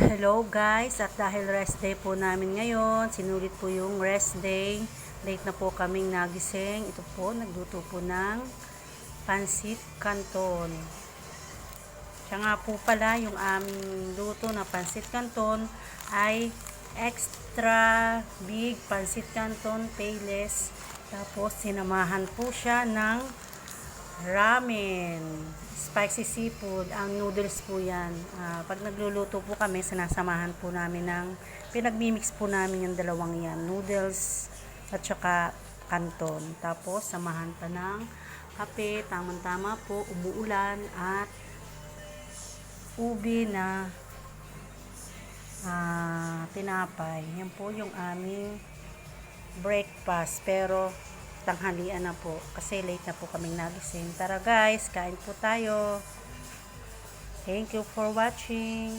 Hello guys, at dahil rest day po namin ngayon, sinulit po yung rest day. Late na po kaming nagising. Ito po, nagluto po ng pansit canton. Siya nga po pala, yung aming luto na pansit canton ay extra big pansit canton payless. Tapos sinamahan po siya ng ramen, spicy seafood, ang noodles po yan. Pag nagluluto po kami, sinasamahan po namin ng, pinagmimix po namin yung dalawang yan, noodles at saka canton. Tapos, samahan pa ng kape, tamang-tama po, umuulan, at ubi na tinapay. Yan po yung aming breakfast, pero tanghalian na po kasi late na po kaming nagising. Tara guys, kain po tayo. Thank you for watching.